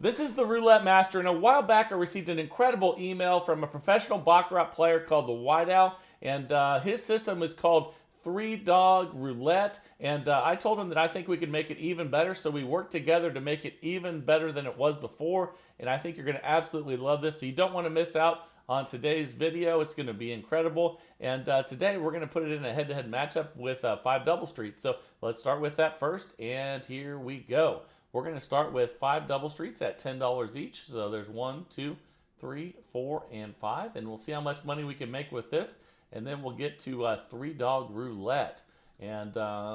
This is the Roulette Master, and a while back I received an incredible email from a professional Baccarat player called the White Owl, and his system is called Three Dog Roulette, and I told him that I think we could make it even better, so we worked together to make it even better than it was before, and I think you're going to absolutely love this, so you don't want to miss out on today's video. It's going to be incredible, and today we're going to put it in a head-to-head matchup with 5 double streets, so let's start with that first, and here we go. We're going to start with 5 double streets at $10 each. So there's 1, 2, 3, 4, and 5. And we'll see how much money we can make with this. And then we'll get to 3 dog roulette. And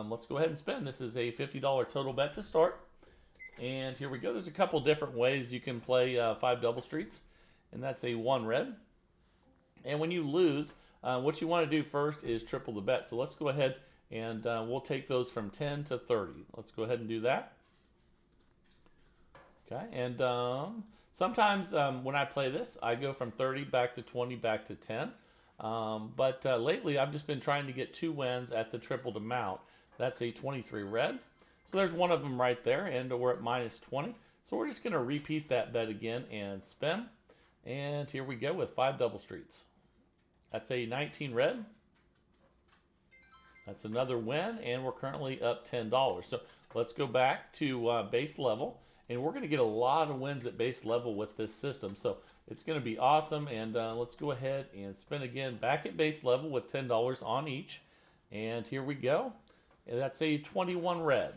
let's go ahead and spin. This is a $50 total bet to start. And here we go. There's a couple different ways you can play 5 double streets. And that's a 1 red. And when you lose, what you want to do first is triple the bet. So let's go ahead and we'll take those from 10 to 30. Let's go ahead and do that. Okay, and sometimes when I play this, I go from 30 back to 20 back to 10. But lately, I've just been trying to get 2 wins at the tripled amount. That's a 23 red. So there's one of them right there, and we're at minus 20. So we're just going to repeat that bet again and spin. And here we go with 5 double streets. That's a 19 red. That's another win, and we're currently up $10. So let's go back to base level. And we're going to get a lot of wins at base level with this system. So it's going to be awesome. And let's go ahead and spin again back at base level with $10 on each. And here we go. And that's a 21 red.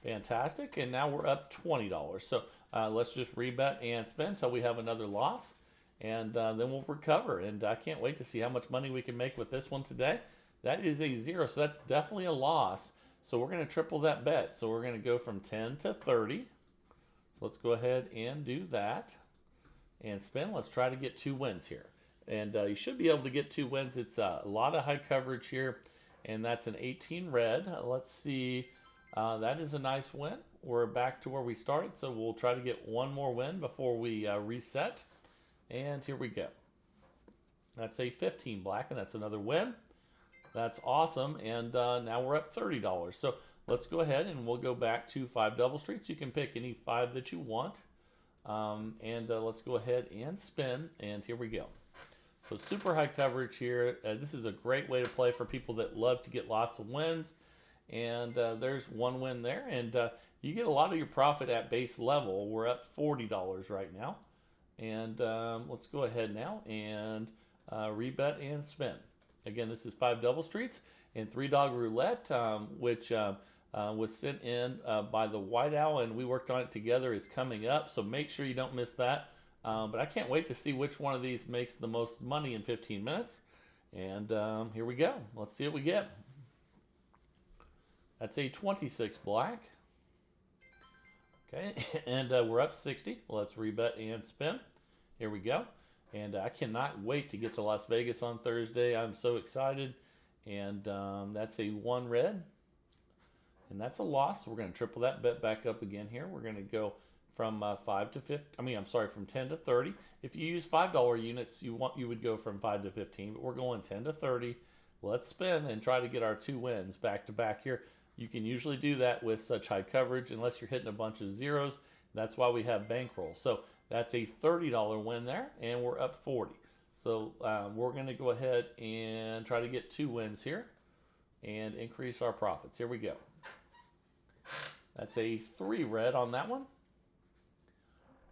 Fantastic. And now we're up $20. So let's just rebet and spin until we have another loss. And then we'll recover. And I can't wait to see how much money we can make with this one today. That is a 0. So that's definitely a loss. So we're going to triple that bet. So we're going to go from 10 to 30. So let's go ahead and do that. And spin. Let's try to get 2 wins here. And you should be able to get 2 wins. It's a lot of high coverage here. And that's an 18 red. Let's see. That is a nice win. We're back to where we started. So we'll try to get 1 more win before we reset. And here we go. That's a 15 black. And that's another win. That's awesome, and now we're up $30. So let's go ahead and we'll go back to 5 double streets. You can pick any 5 that you want, and let's go ahead and spin, and here we go. So super high coverage here. This is a great way to play for people that love to get lots of wins, and there's 1 win there, and you get a lot of your profit at base level. We're up $40 right now, and let's go ahead now and rebet and spin. Again, this is 5 double streets and 3 dog roulette, which was sent in by the White Owl, and we worked on it together, is coming up. So make sure you don't miss that. But I can't wait to see which one of these makes the most money in 15 minutes. And here we go. Let's see what we get. That's a 26 black. Okay, and we're up 60. Let's rebet and spin. Here we go. And I cannot wait to get to Las Vegas on Thursday. I'm so excited. And that's a 1 red. And that's a loss. We're going to triple that bet back up again here. We're going to go from 5 to 50. From 10 to 30. If you use $5 units, you would go from 5 to 15. But we're going 10 to 30. Let's spin and try to get our 2 wins back to back here. You can usually do that with such high coverage unless you're hitting a bunch of zeros. That's why we have bankroll. So that's a $30 win there, and we're up 40. So we're going to go ahead and try to get 2 wins here and increase our profits. Here we go. That's a 3 red on that one.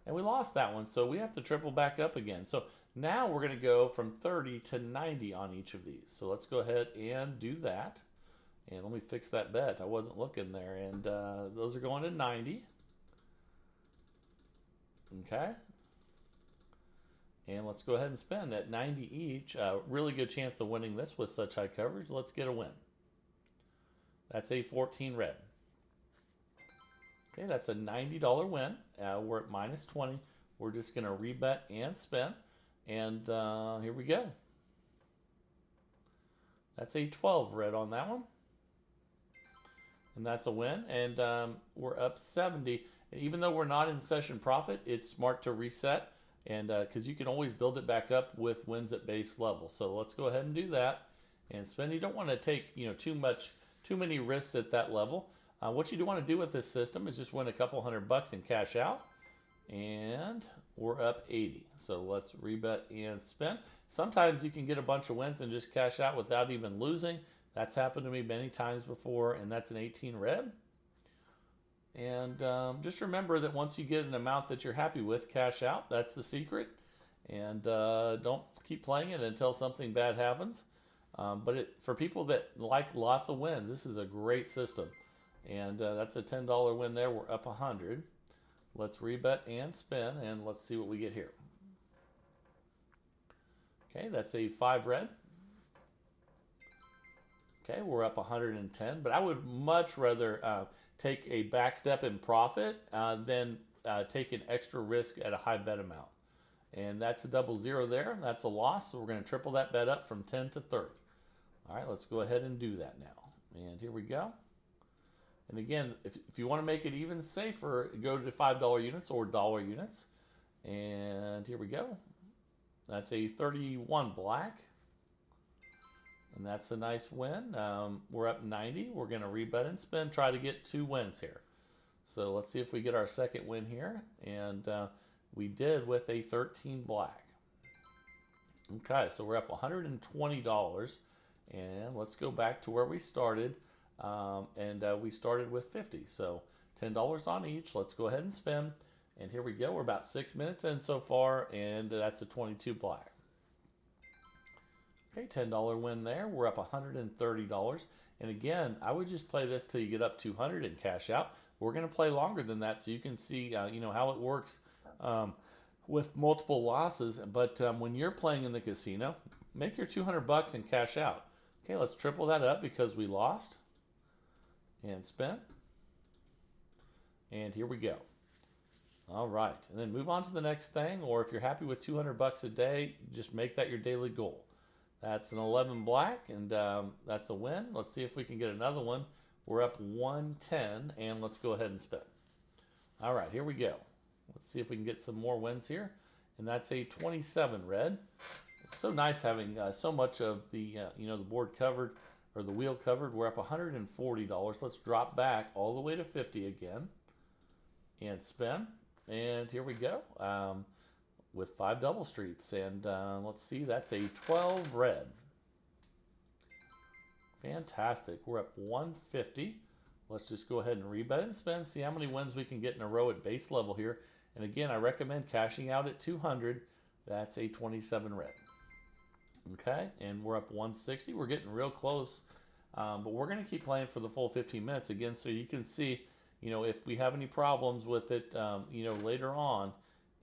And we lost that one, so we have to triple back up again. So now we're going to go from 30 to 90 on each of these. So let's go ahead and do that. And let me fix that bet. I wasn't looking there. And those are going to 90. Okay. And let's go ahead and spin at 90 each. Really good chance of winning this with such high coverage. Let's get a win. That's a 14 red. Okay, that's a $90 win. We're at minus 20. We're just going to rebet and spin. And here we go. That's a 12 red on that one. And that's a win. And we're up 70. And even though we're not in session profit, it's smart to reset, and because you can always build it back up with wins at base level. So let's go ahead and do that and spend. You don't want to take too many risks at that level. What you do want to do with this system is just win a couple $100 and cash out. And we're up 80. So let's rebet and spin. Sometimes you can get a bunch of wins and just cash out without even losing. That's happened to me many times before, and that's an 18 red. And just remember that once you get an amount that you're happy with, cash out. That's the secret. And don't keep playing it until something bad happens. But for people that like lots of wins, this is a great system. And that's a $10 win there. We're up 100. Let's rebet and spin, and let's see what we get here. Okay, that's a 5 red. Okay, we're up 110, but I would much rather take a back step in profit than take an extra risk at a high bet amount. And that's a double zero there. That's a loss, so we're going to triple that bet up from 10 to 30. All right, let's go ahead and do that now. And here we go. And again, if you want to make it even safer, go to $5 units or dollar units. And here we go. That's a 31 black. And that's a nice win. We're up 90. We're going to rebet and spin, try to get 2 wins here. So let's see if we get our second win here. And we did with a 13 black. Okay, so we're up $120. And let's go back to where we started. We started with 50, so $10 on each. Let's go ahead and spin. And here we go. We're about 6 minutes in so far, and that's a 22 black. Okay, $10 win there. We're up $130. And again, I would just play this till you get up 200 and cash out. We're going to play longer than that, so you can see, how it works with multiple losses. But when you're playing in the casino, make your $200 and cash out. Okay, let's triple that up because we lost. And spin. And here we go. All right. And then move on to the next thing. Or if you're happy with $200 a day, just make that your daily goal. That's an 11 black, and that's a win. Let's see if we can get another one. We're up 110, and let's go ahead and spin. All right, here we go. Let's see if we can get some more wins here. And that's a 27 red. It's so nice having so much of the the board covered, or the wheel covered. We're up $140. Let's drop back all the way to 50 again and spin. And here we go with 5 double streets. And let's see, that's a 12 red. Fantastic. We're up 150. Let's just go ahead and rebet and spin. See how many wins we can get in a row at base level here. And again, I recommend cashing out at 200. That's a 27 red. Okay, and we're up 160. We're getting real close, but we're going to keep playing for the full 15 minutes again, so you can see, if we have any problems with it, later on,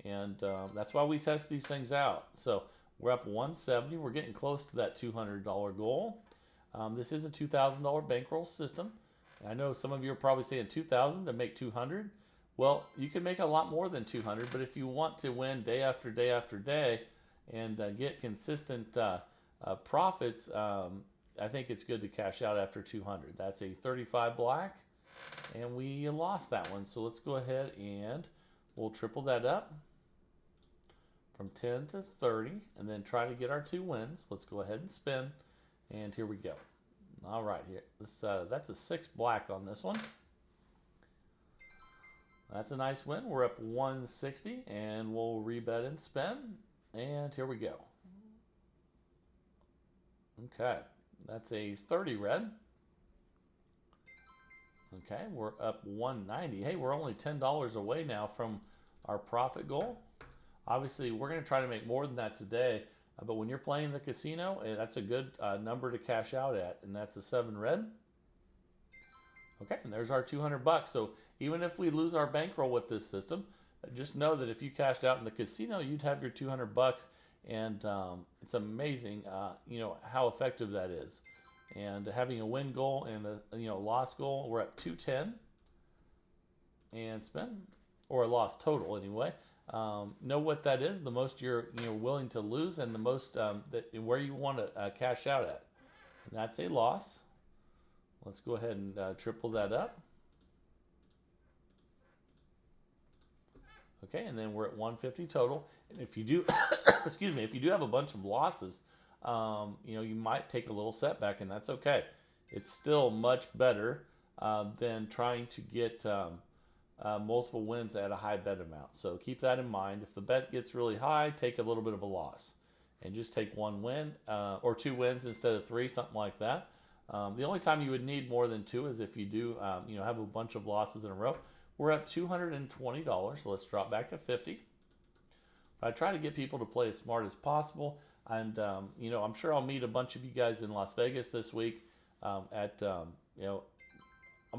and that's why we test these things out. So we're up 170. We're getting close to that $200 goal. This is a $2,000 bankroll system. I know some of you are probably saying $2,000 to make 200. Well, you can make a lot more than 200, but if you want to win day after day after day, and get consistent profits, I think it's good to cash out after 200. That's a 35 black, and we lost that one. So let's go ahead and we'll triple that up from 10 to 30, and then try to get our 2 wins. Let's go ahead and spin, and here we go. All right, here that's a 6 black on this one. That's a nice win. We're up 160, and we'll rebet and spin. And here we go. Okay, that's a 30 red. Okay, we're up 190. Hey, we're only $10 away now from our profit goal. Obviously, we're going to try to make more than that today, but when you're playing the casino, that's a good number to cash out at, and that's a 7 red. Okay, and there's our $200. So even if we lose our bankroll with this system, just know that if you cashed out in the casino, you'd have your $200, and it's amazing, how effective that is. And having a win goal and a loss goal, we're at 210, and spin, or a loss total anyway. Know what that is. The most you're willing to lose, and the most where you want to cash out at. And that's a loss. Let's go ahead and triple that up. Okay, and then we're at 150 total. And if you do, excuse me, if you do have a bunch of losses, you might take a little setback, and that's okay. It's still much better than trying to get multiple wins at a high bet amount. So keep that in mind. If the bet gets really high, take a little bit of a loss and just take one win or two wins instead of three, something like that. The only time you would need more than two is if you do, have a bunch of losses in a row. We're up $220, so let's drop back to 50. I try to get people to play as smart as possible, and I'm sure I'll meet a bunch of you guys in Las Vegas this week. I'm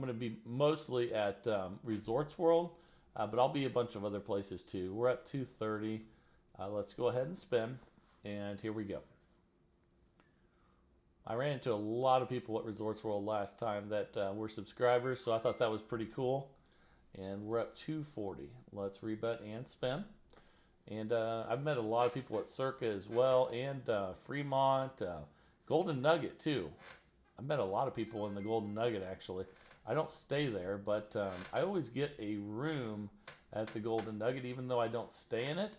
going to be mostly at Resorts World, but I'll be a bunch of other places too. We're at 230. Let's go ahead and spin, and here we go. I ran into a lot of people at Resorts World last time that were subscribers, so I thought that was pretty cool. And we're up 240. Let's rebet and spin. And I've met a lot of people at Circa as well, and Fremont, Golden Nugget too. I've met a lot of people in the Golden Nugget actually. I don't stay there, but I always get a room at the Golden Nugget, even though I don't stay in it,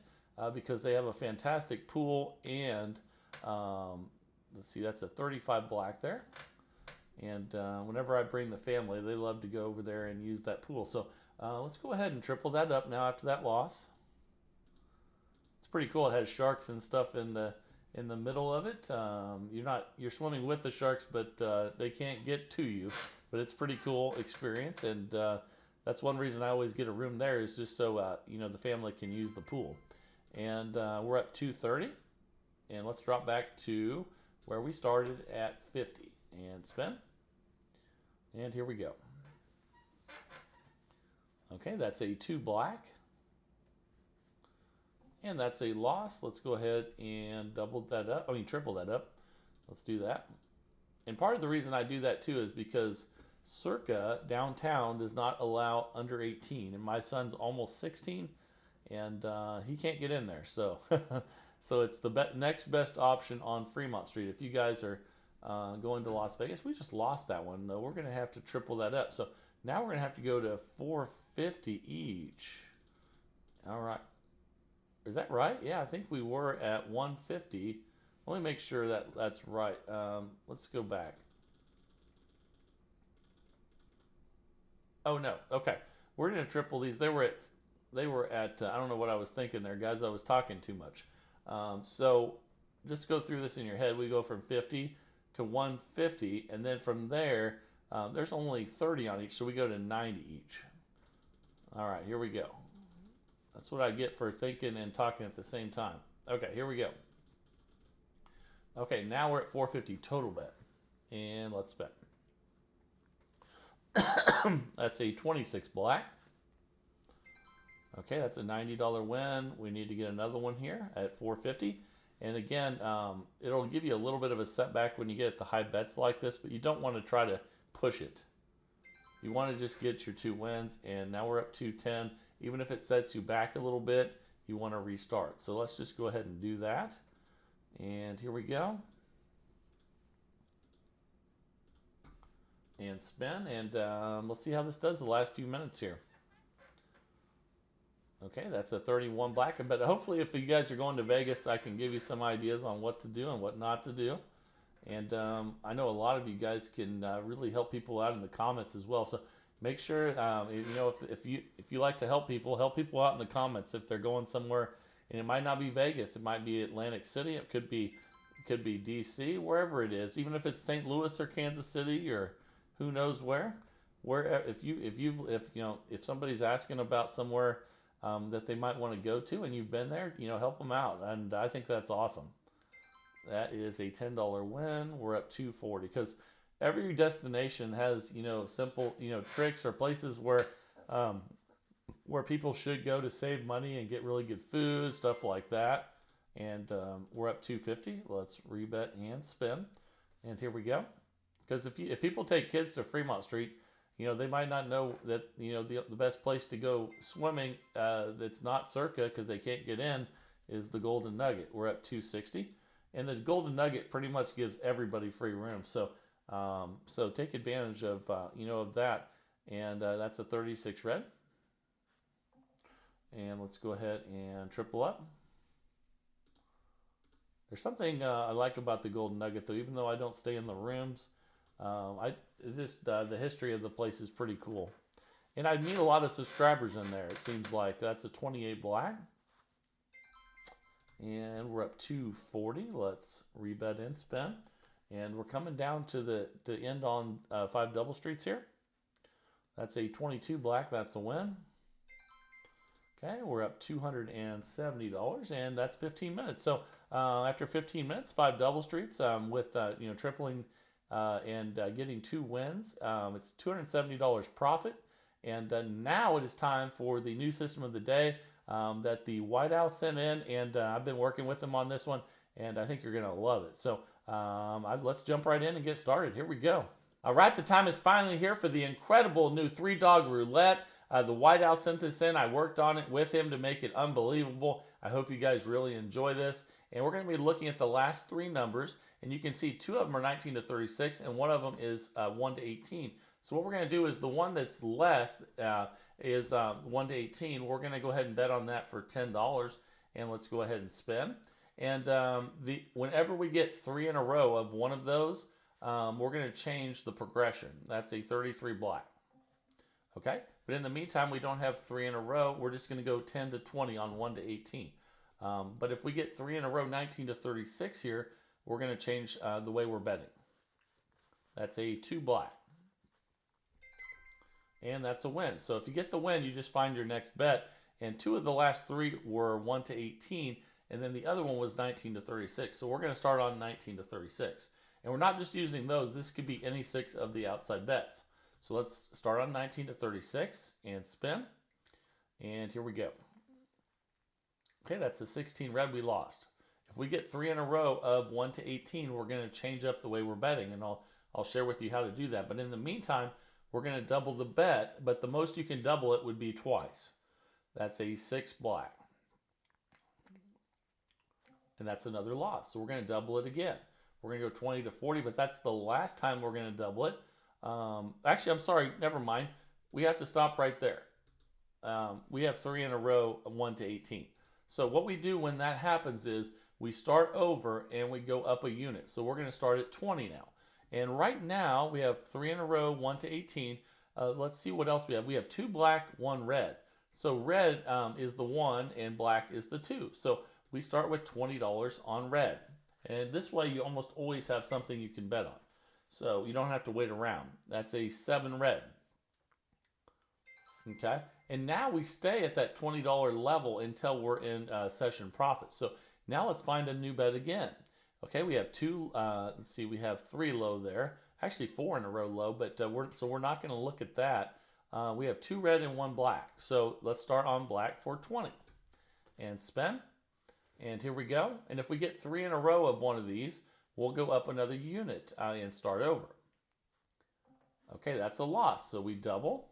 because they have a fantastic pool. And let's see, that's a 35 black there. And whenever I bring the family, they love to go over there and use that pool. So let's go ahead and triple that up now after that loss. It's pretty cool. It has sharks and stuff in the middle of it. You're swimming with the sharks, but they can't get to you. But it's a pretty cool experience, and that's one reason I always get a room there, is just so the family can use the pool. And we're up 230, and let's drop back to where we started at 50 and spin. And here we go. Okay, that's a 2 black. And that's a loss. Let's go ahead and triple that up. Let's do that. And part of the reason I do that too is because Circa downtown does not allow under 18. And my son's almost 16, and he can't get in there. So so it's the next best option on Fremont Street. If you guys are going to Las Vegas, we just lost that one though. We're going to have to triple that up. So now we're going to have to go to 450 each. All right. Is that right? Yeah, I think we were at 150. Let me make sure that that's right. Let's go back. Oh no. Okay, we're gonna triple these. They were at. I don't know what I was thinking there, guys. I was talking too much. So just go through this in your head. We go from 50 to 150, and then from there, there's only 30 on each, so we go to 90 each. All right, here we go. That's what I get for thinking and talking at the same time. Okay, here we go. Okay, now we're at 450 total bet. And let's bet. That's a 26 black. Okay, that's a $90 win. We need to get another one here at 450. And again, it'll give you a little bit of a setback when you get the high bets like this, but you don't want to try to push it. You want to just get your 2 wins, and now we're up 210. Even if it sets you back a little bit, you want to restart. So let's just go ahead and do that. And here we go. And spin, and let's see how this does the last few minutes here. Okay, that's a 31 black. But hopefully if you guys are going to Vegas, I can give you some ideas on what to do and what not to do. And I know a lot of you guys can really help people out in the comments as well. So make sure, if you like to help people out in the comments if they're going somewhere. And it might not be Vegas. It might be Atlantic City. It could be DC, wherever it is. Even if it's St. Louis or Kansas City or who knows where. If somebody's asking about somewhere that they might want to go to and you've been there, help them out. And I think that's awesome. That is a $10 win. We're up 240 because every destination has, simple, tricks or places where people should go to save money and get really good food, stuff like that. And we're up 250. Let's rebet and spin. And here we go. Because if people take kids to Fremont Street, they might not know that, the best place to go swimming that's not Circa because they can't get in is the Golden Nugget. We're at 260. And the Golden Nugget pretty much gives everybody free room. So take advantage of, of that. And that's a 36 red. And let's go ahead and triple up. There's something I like about the Golden Nugget, though, even though I don't stay in the rooms. The history of the place is pretty cool. And I meet a lot of subscribers in there. It seems like that's a 28 black. And we're up 240. Let's rebet and spin. And we're coming down to the end on 5 double streets here. That's a 22 black. That's a win. Okay, we're up $270, and that's 15 minutes. So after 15 minutes, 5 double streets with tripling and getting 2 wins. It's $270 profit. And now it is time for the new system of the day that the White Owl sent in, and I've been working with them on this one, and I think you're going to love it. So let's jump right in and get started. Here we go. All right, the time is finally here for the incredible new 3-dog roulette. The White Owl sent this in. I worked on it with him to make it unbelievable. I hope you guys really enjoy this. And we're going to be looking at the last 3 numbers, and you can see 2 of them are 19 to 36, and 1 of them is 1 to 18. So what we're going to do is the one that's less is 1 to 18. We're going to go ahead and bet on that for $10, and let's go ahead and spin. And whenever we get 3 in a row of one of those, we're going to change the progression. That's a 33 black. Okay, but in the meantime, we don't have 3 in a row. We're just going to go 10 to 20 on 1 to 18. But if we get 3 in a row, 19 to 36 here, we're going to change the way we're betting. That's a 2 black. And that's a win. So if you get the win, you just find your next bet. And 2 of the last 3 were 1 to 18, and then the other one was 19 to 36. So we're going to start on 19 to 36. And we're not just using those. This could be any 6 of the outside bets. So let's start on 19 to 36 and spin. And here we go. Okay, that's a 16 red. We lost. If we get 3 in a row of 1 to 18, we're going to change up the way we're betting, and I'll share with you how to do that. But in the meantime, we're going to double the bet, but the most you can double it would be twice. That's a 6 black. And that's another loss. So we're going to double it again. We're going to go 20 to 40, but that's the last time we're going to double it. Actually, I'm sorry, never mind. We have to stop right there. We have 3 in a row, 1 to 18. So what we do when that happens is we start over and we go up a unit. So we're going to start at 20 now. And right now we have 3 in a row, 1 to 18. Let's see what else we have. We have 2 black, 1 red. So red is the 1 and black is the 2. So we start with $20 on red. And this way you almost always have something you can bet on. So you don't have to wait around. That's a 7 red. Okay. And now we stay at that $20 level until we're in session profit. So now let's find a new bet again. Okay, we have 2, let's see, we have 3 low there. Actually 4 in a row low, but we're not going to look at that. We have 2 red and 1 black. So let's start on black for 20. And spin. And here we go. And if we get 3 in a row of one of these, we'll go up another unit and start over. Okay, that's a loss. So we double.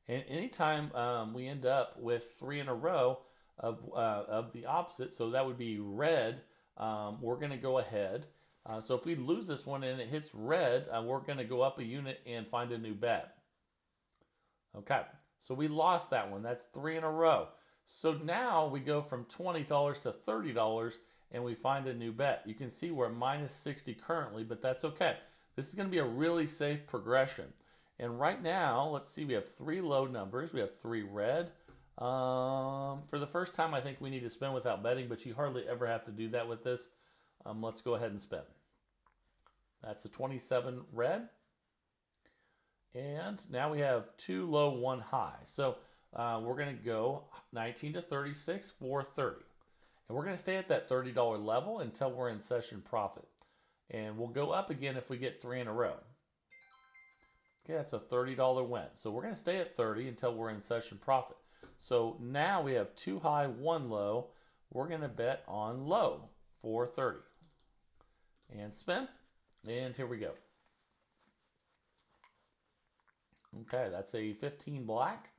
And anytime we end up with 3 in a row of the opposite, so that would be red, we're going to go ahead. So if we lose this one and it hits red, we're going to go up a unit and find a new bet. Okay, so we lost that one. That's 3 in a row. So now we go from $20 to $30 and we find a new bet. You can see we're minus 60 currently, but that's okay. This is going to be a really safe progression. And right now, let's see, we have 3 low numbers. We have 3 red. For the first time, I think we need to spin without betting, but you hardly ever have to do that with this. Let's go ahead and spin. That's a 27 red. And now we have 2 low, 1 high. So we're going to go 19 to 36 for 30. And we're going to stay at that $30 level until we're in session profit. And we'll go up again if we get 3 in a row. Okay, that's a $30 win. So we're going to stay at 30 until we're in session profit. So now we have 2 high, 1 low. We're going to bet on low for 30. And spin. And here we go. Okay, that's a 15 black.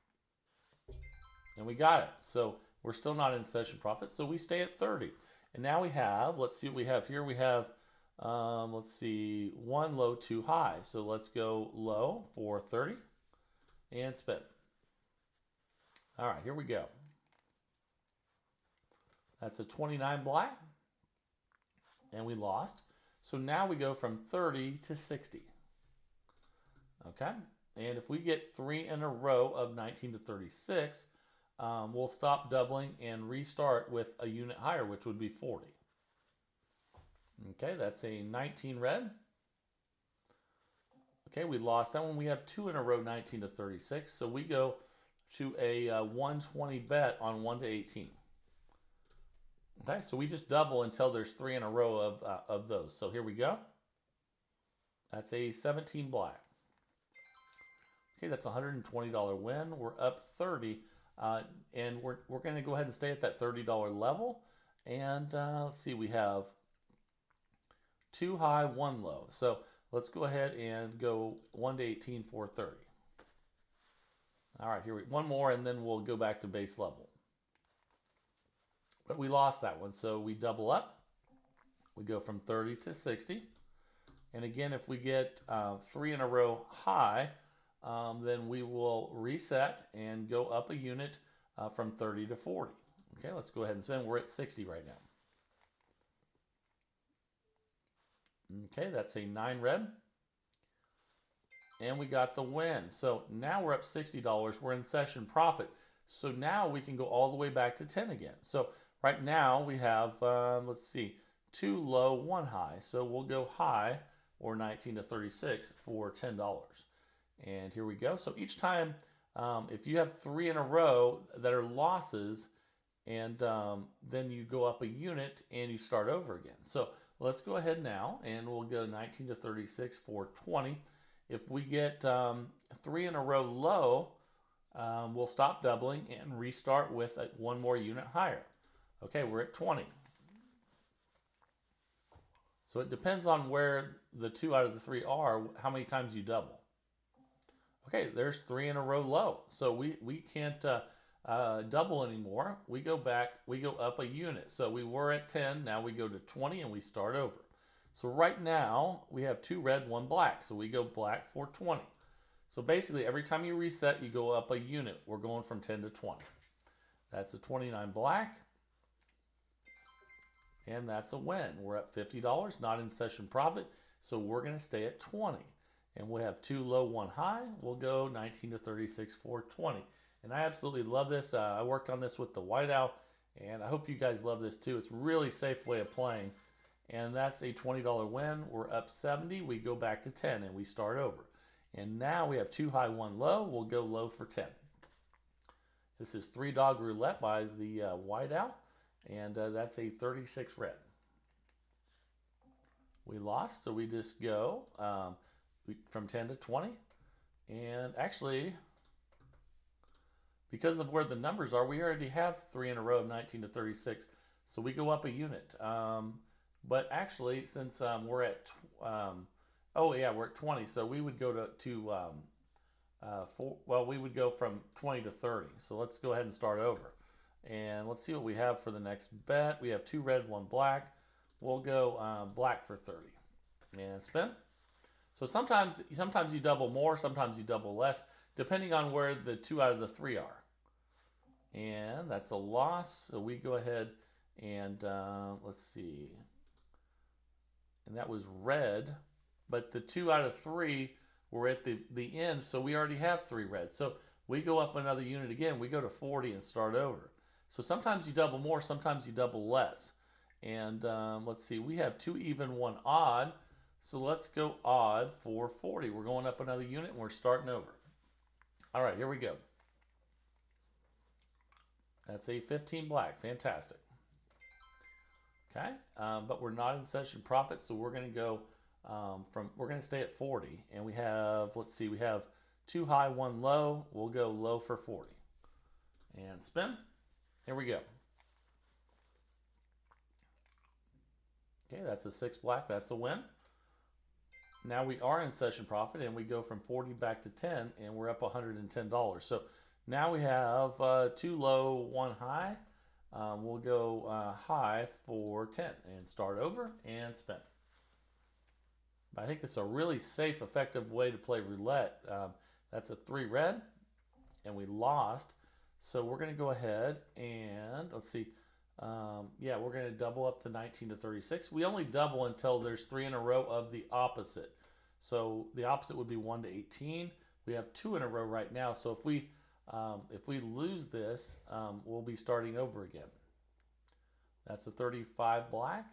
And we got it. So we're still not in session profit. So we stay at 30. And now we have, let's see what we have here. We have, let's see, 1 low, 2 high. So let's go low for 30 and spin. All right, here we go. That's a 29 black. And we lost. So now we go from 30 to 60. Okay, and if we get 3 in a row of 19 to 36, we'll stop doubling and restart with a unit higher, which would be 40. Okay, that's a 19 red. Okay, we lost that one. We have 2 in a row, 19 to 36. So we go to a 120 bet on 1 to 18. Okay, so we just double until there's 3 in a row of those. So here we go. That's a 17 black. Okay, that's a $120 win. We're up 30, and we're going to go ahead and stay at that $30 level. And let's see, we have 2 high, 1 low. So let's go ahead and go 1 to 18 for 30. All right, one more, and then we'll go back to base level. But we lost that one, so we double up. We go from 30 to 60. And again, if we get 3 in a row high, then we will reset and go up a unit from 30 to 40. Okay, let's go ahead and spin. We're at 60 right now. Okay, that's a 9 red. And we got the win. So now we're up $60. We're in session profit. So now we can go all the way back to 10 again. So right now we have, let's see, 2 low, 1 high. So we'll go high, or 19 to 36 for $10. And here we go. So each time, if you have 3 in a row that are losses, and then you go up a unit and you start over again. So let's go ahead now, and we'll go 19 to 36 for 20. If we get 3 in a row low, we'll stop doubling and restart with 1 more unit higher. Okay, we're at 20. So it depends on where the 2 out of the 3 are, how many times you double. Okay, there's 3 in a row low. So we can't double anymore. We go back, we go up a unit. So we were at 10, now we go to 20 and we start over. So right now we have 2 red, 1 black. So we go black for 20. So basically every time you reset, you go up a unit. We're going from 10 to 20. That's a 29 black. And that's a win. We're at $50, not in session profit. So we're going to stay at 20. And we'll have 2 low, 1 high. We'll go 19 to 36 for 20. And I absolutely love this. I worked on this with the whiteout, and I hope you guys love this too. It's a really safe way of playing. And that's a $20 win. We're up 70. We go back to 10 and we start over. And now we have 2 high, 1 low. We'll go low for 10. This is 3 dog roulette by the whiteout, and that's a 36 red. We lost, so we just go from 10 to 20. And actually, because of where the numbers are, we already have 3 in a row of 19 to 36. So we go up a unit. But actually, since we're at, we're at 20. So we would go we would go from 20 to 30. So let's go ahead and start over. And let's see what we have for the next bet. We have 2 red, 1 black. We'll go black for 30. And spin. So sometimes you double more, sometimes you double less, depending on where the 2 out of the 3 are. And that's a loss. So we go ahead and let's see. And that was red, but the 2 out of 3 were at the end, so we already have 3 reds. So we go up another unit again. We go to 40 and start over. So sometimes you double more, sometimes you double less. And let's see, we have 2 even, 1 odd. So let's go odd for 40. We're going up another unit and we're starting over. All right, here we go. That's a 15 black. Fantastic. Okay, but we're not in session profit, so we're going to go we're going to stay at 40. And we have, let's see, we have 2 high, 1 low. We'll go low for 40. And spin. Here we go. Okay, that's a 6 black. That's a win. Now we are in session profit, and we go from 40 back to 10, and we're up $110. So now we have 2 low, 1 high. We'll go high for 10 and start over and spin. But I think it's a really safe, effective way to play roulette. That's a 3 red, and we lost. So we're going to go ahead and, let's see, Yeah, we're going to double up to 19 to 36. We only double until there's 3 in a row of the opposite. So the opposite would be 1 to 18. We have 2 in a row right now. So if we lose this, we'll be starting over again. That's a 35 black,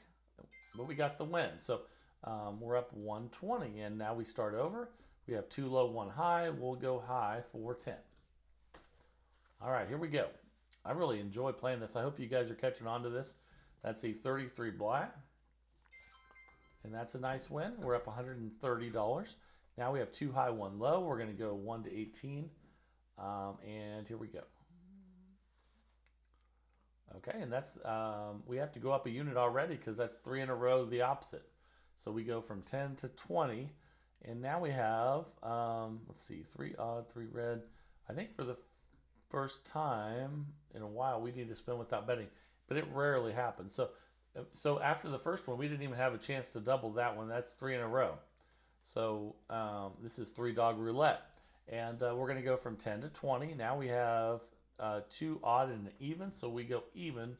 but we got the win. So we're up 120, and now we start over. We have 2 low, 1 high. We'll go high for 10. All right, here we go. I really enjoy playing this. I hope you guys are catching on to this. That's a 33 black, and that's a nice win. We're up $130. Now we have 2 high, 1 low. We're going to go 1 to 18, and here we go. Okay, and that's we have to go up a unit already because that's 3 in a row the opposite. So we go from 10 to 20, and now we have let's see, 3 odd, 3 red. I think for the first time in a while we need to spin without betting, but it rarely happens. So after the first one, we didn't even have a chance to double that one. That's 3 in a row. So this is 3 dog roulette, and we're going to go from 10 to 20. Now we have 2 odd and an even, so we go even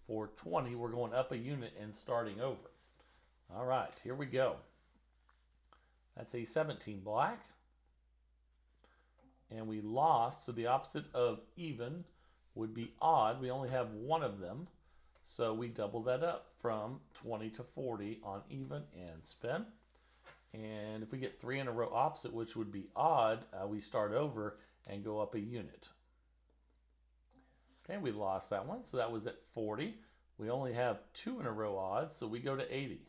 for 20. We're going up a unit and starting over. All right, here we go. That's a 17 black, and we lost. So the opposite of even would be odd. We only have 1 of them, so we double that up from 20 to 40 on even and spin. And if we get 3 in a row opposite, which would be odd, we start over and go up a unit. Okay, we lost that one, so that was at 40. We only have 2 in a row odds, so we go to 80.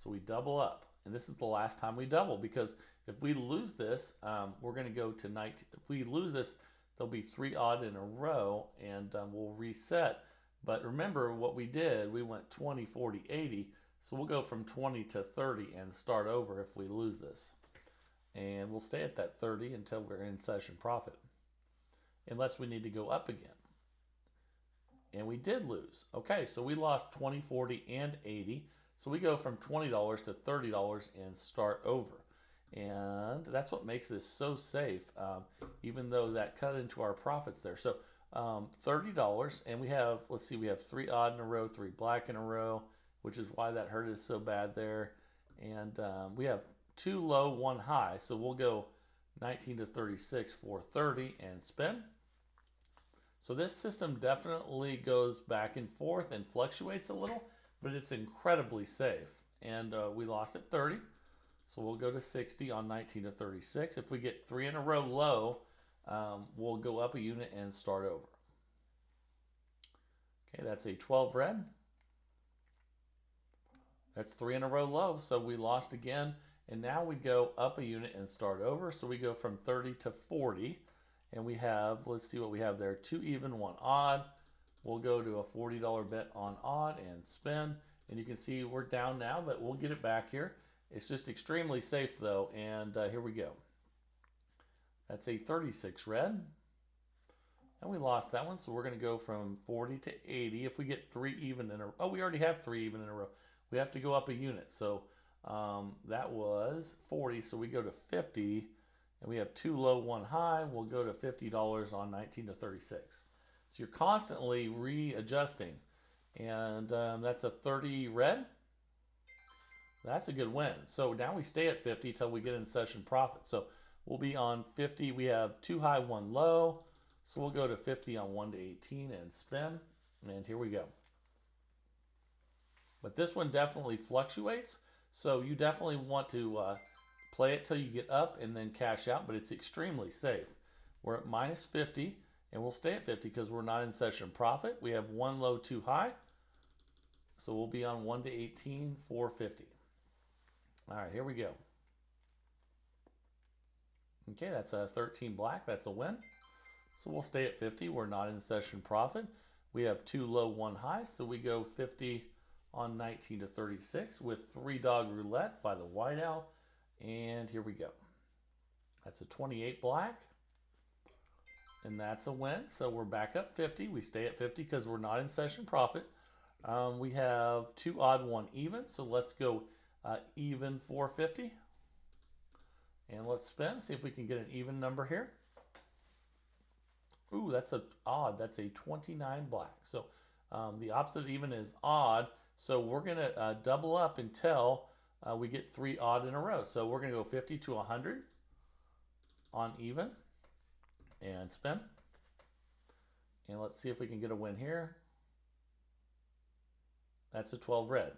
So we double up, and this is the last time we double, because if we lose this, we're going to go to 19. If we lose this, there'll be 3 odd in a row, and we'll reset. But remember what we did, we went 20, 40, 80, so we'll go from 20 to 30 and start over if we lose this. And we'll stay at that 30 until we're in session profit, unless we need to go up again. And we did lose. Okay, so we lost 20, 40, and 80. So we go from $20 to $30 and start over. And that's what makes this so safe, even though that cut into our profits there. So $30, and we have, let's see, we have 3 odd in a row, 3 black in a row, which is why that hurt us so bad there. And we have 2 low, 1 high. So we'll go 19 to 36 for 30 and spin. So this system definitely goes back and forth and fluctuates a little, but it's incredibly safe. And we lost at 30, so we'll go to 60 on 19 to 36. If we get 3 in a row low, we'll go up a unit and start over. Okay, that's a 12 red. That's 3 in a row low, so we lost again. And now we go up a unit and start over. So we go from 30 to 40. And we have, let's see what we have there, 2 even, 1 odd. We'll go to a $40 bet on odd and spin. And you can see we're down now, but we'll get it back here. It's just extremely safe though, and here we go. That's a 36 red. And we lost that one, so we're going to go from 40 to 80. If we get 3 even in a row, oh, we already have 3 even in a row. We have to go up a unit. So that was 40, so we go to 50. And we have 2 low, 1 high. We'll go to $50 on 19 to 36. So you're constantly readjusting. And that's a 30 red. That's a good win. So now we stay at 50 till we get in session profit. So we'll be on 50. We have 2 high, 1 low. So we'll go to 50 on 1 to 18 and spin. And here we go. But this one definitely fluctuates. So you definitely want to play it till you get up and then cash out, but it's extremely safe. We're at minus 50, and we'll stay at 50 because we're not in session profit. We have 1 low, 2 high. So we'll be on 1 to 18, 450. All right, here we go. Okay, that's a 13 black. That's a win. So we'll stay at 50. We're not in session profit. We have 2 low, 1 high. So we go 50 on 19 to 36 with 3 dog roulette by the white owl. And here we go. That's a 28 black. And that's a win. So we're back up 50. We stay at 50 because we're not in session profit. We have 2 odd, 1 even. So let's go even 450. And let's spin. See if we can get an even number here. Ooh, that's a odd. That's a 29 black. So The opposite of even is odd. So we're going to double up until we get 3 odd in a row. So we're going to go 50 to 100 on even and spin. And let's see if we can get a win here. That's a 12 red.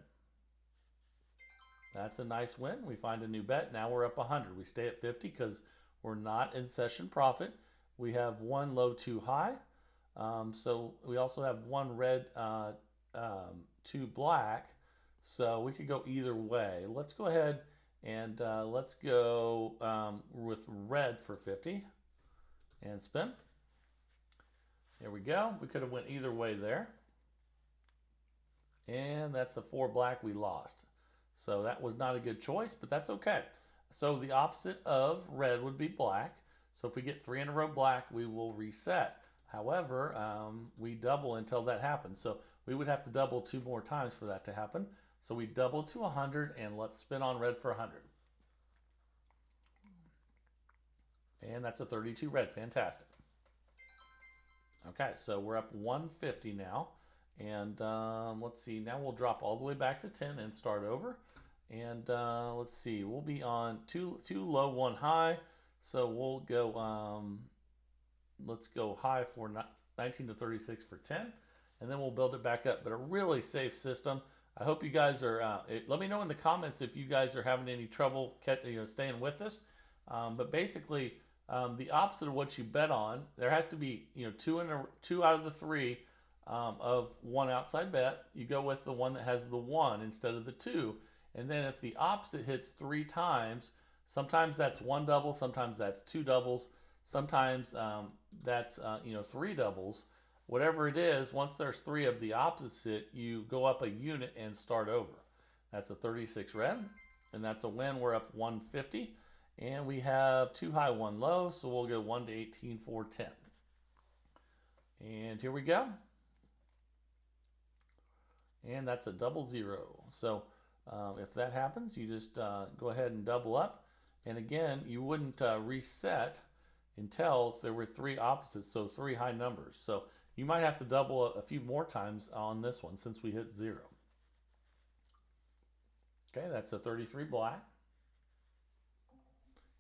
That's a nice win. We find a new bet. Now we're up 100. We stay at 50 because we're not in session profit. We have 1 low, 2 high. So we also have 1 red, 2 black. So we could go either way. Let's go ahead and let's go with red for 50 and spin. There we go. We could have went either way there. And that's a 4 black we lost. So that was not a good choice, but that's okay. So the opposite of red would be black. So if we get 3 in a row black, we will reset. However, we double until that happens. So we would have to double 2 more times for that to happen. So we double to 100 and let's spin on red for 100. And that's a 32 red, fantastic. Okay, so we're up 150 now. And let's see, now we'll drop all the way back to 10 and start over. And let's see, we'll be on 2 low, 1 high. So we'll go, let's go high for 19 to 36 for 10. And then we'll build it back up. But a really safe system. I hope you guys are, let me know in the comments if you guys are having any trouble staying with us. But basically, the opposite of what you bet on, there has to be 2 out of the 3 of 1 outside bet. You go with the one that has the 1 instead of the 2. And then if the opposite hits 3 times, sometimes that's 1 double, sometimes that's 2 doubles, sometimes that's 3 doubles. Whatever it is, once there's 3 of the opposite, you go up a unit and start over. That's a 36 red, and that's a win. We're up 150, and we have 2 high, 1 low, so we'll go 1 to 18 for 10. And here we go. And that's a 00. So if that happens, you just go ahead and double up. And again, you wouldn't reset until there were 3 opposites, so 3 high numbers. So you might have to double a few more times on this one since we hit 0. Okay, that's a 33 black.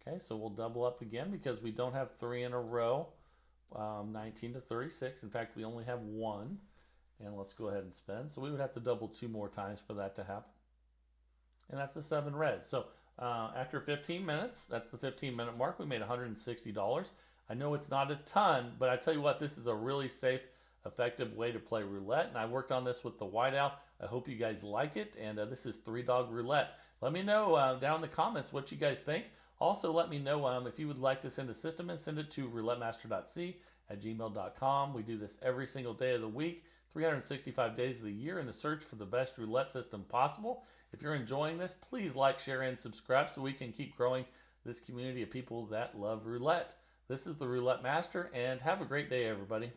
Okay, so we'll double up again because we don't have 3 in a row. 19 to 36. In fact, we only have 1. And let's go ahead and spin. So we would have to double 2 more times for that to happen. And that's a 7 red. So after 15 minutes, that's the 15-minute mark, we made $160. I know it's not a ton, but I tell you what, this is a really safe, effective way to play roulette. And I worked on this with the whiteout. I hope you guys like it. And this is 3-dog roulette. Let me know down in the comments what you guys think. Also, let me know if you would like to send a system and send it to roulettemaster.c@gmail.com. We do this every single day of the week, 365 days of the year in the search for the best roulette system possible. If you're enjoying this, please like, share, and subscribe so we can keep growing this community of people that love roulette. This is the Roulette Master, and have a great day, everybody.